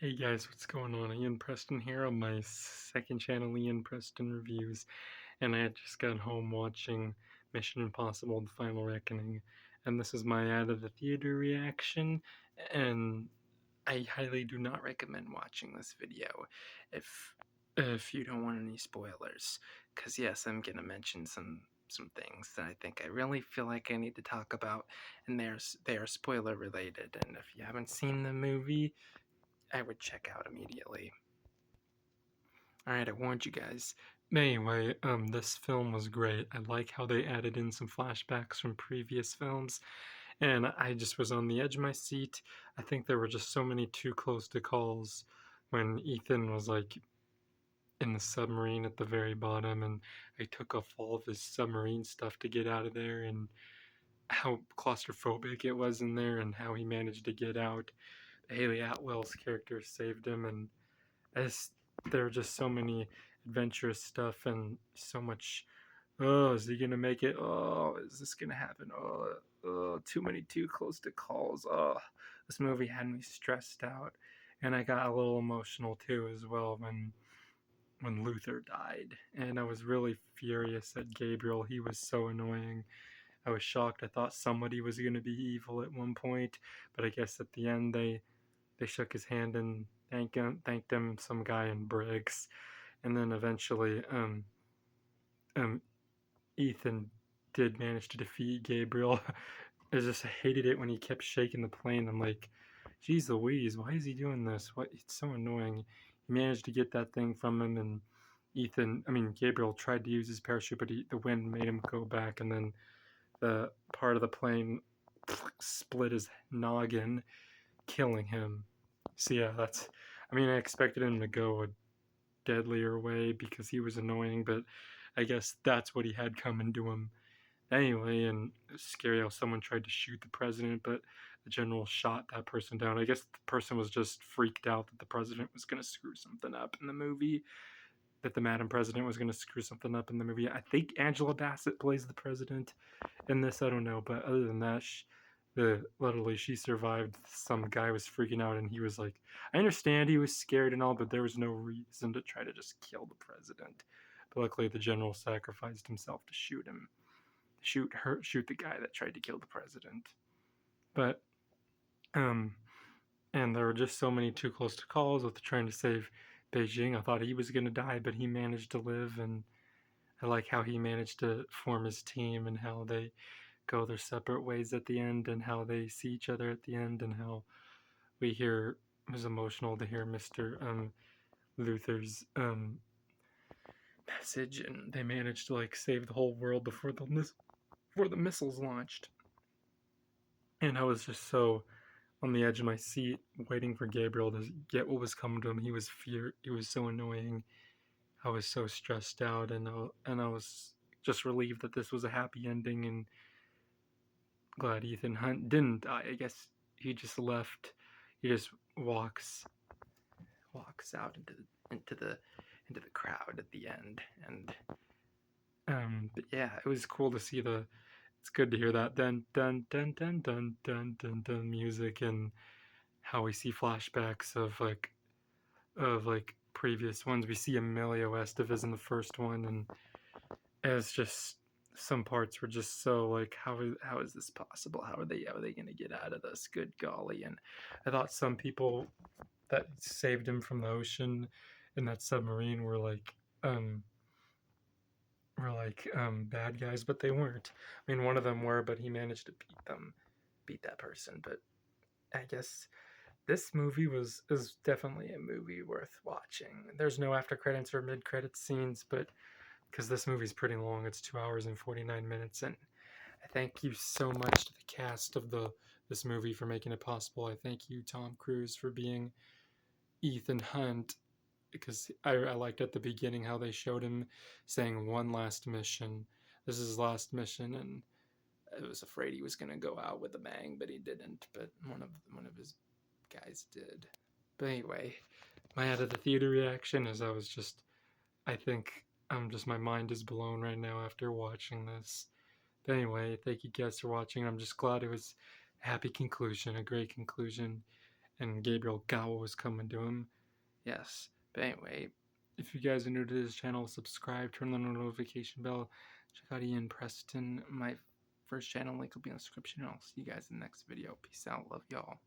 Hey guys, what's going on? Ian Preston here on my second channel, Ian Preston Reviews, and I had just got home watching Mission Impossible: The Final Reckoning, and this is my out of the theater reaction, and I highly do not recommend watching this video if you don't want any spoilers, because yes, I'm gonna mention some things that I think I really feel like I need to talk about, and they are spoiler related, and if you haven't seen the movie, I would check out immediately. Alright, I warned you guys. Anyway, this film was great. I like how they added in some flashbacks from previous films, and I just was on the edge of my seat. I think there were just so many too close to calls when Ethan was like in the submarine at the very bottom, and I took off all of his submarine stuff to get out of there, and how claustrophobic it was in there, and how he managed to get out. Haley Atwell's character saved him, and as there are just so many adventurous stuff and so much. Oh, is he gonna make it? Oh, is this gonna happen? Oh, too many too close to calls. Oh, this movie had me stressed out, and I got a little emotional too as well when Luther died, and I was really furious at Gabriel. He was so annoying. I was shocked. I thought somebody was gonna be evil at one point, but I guess at the end they shook his hand and thanked him, some guy in Briggs, and then eventually um, Ethan did manage to defeat Gabriel. I just hated it when he kept shaking the plane. I'm like, geez Louise, why is he doing this? What? It's so annoying. He managed to get that thing from him, and Gabriel tried to use his parachute, but the wind made him go back, and then the part of the plane split his noggin, killing him. So yeah, I expected him to go a deadlier way because he was annoying, but I guess that's what he had coming to him anyway. And it's scary how someone tried to shoot the president, but the general shot that person down. I guess the person was just freaked out that the president was going to screw something up in the movie. That the Madam President was going to screw something up in the movie. I think Angela Bassett plays the president in this. I don't know, but other than that, literally she survived. Some guy was freaking out, and he was like, I understand he was scared and all, but there was no reason to try to just kill the president. But luckily, the general sacrificed himself to shoot him, shoot the guy that tried to kill the president. But um, and there were just so many too close to calls with trying to save Beijing. I thought he was gonna die, but he managed to live, and I like how he managed to form his team and how they go their separate ways at the end, and how they see each other at the end, and how we hear it was emotional to hear Mr. Luther's message, and they managed to like save the whole world before the missiles launched. And I was just so on the edge of my seat, waiting for Gabriel to get what was coming to him. He was so annoying. I was so stressed out, and I was just relieved that this was a happy ending, and glad Ethan Hunt didn't die. I guess he just left. He just walks out into the crowd at the end, and but yeah, it was cool to see the. It's good to hear that dun dun dun dun dun dun dun dun music, and how we see flashbacks of like previous ones. We see Emilio Estevez in the first one, and it's just some parts were just so like, how is this possible? How are they gonna get out of this? Good golly! And I thought some people that saved him from the ocean in that submarine um bad guys, but they weren't. One of them were, but he managed to beat that person. But I guess this movie is definitely a movie worth watching. There's no after credits or mid credits scenes, but because this movie's pretty long, it's 2 hours and 49 minutes, and I thank you so much to the cast of the this movie for making it possible. I thank you, Tom Cruise, for being Ethan Hunt, because I liked at the beginning how they showed him saying one last mission. This is his last mission, and I was afraid he was gonna go out with a bang, but he didn't. But one of his guys did. But anyway, my out of the theater reaction is I think my mind is blown right now after watching this. But anyway, thank you guys for watching. I'm just glad it was a happy conclusion, a great conclusion. and Gabriel Gawa was coming to him. Yes, but anyway, if you guys are new to this channel, subscribe, turn on the notification bell, check out Ian Preston. My first channel link will be in the description, and I'll see you guys in the next video. Peace out, love y'all.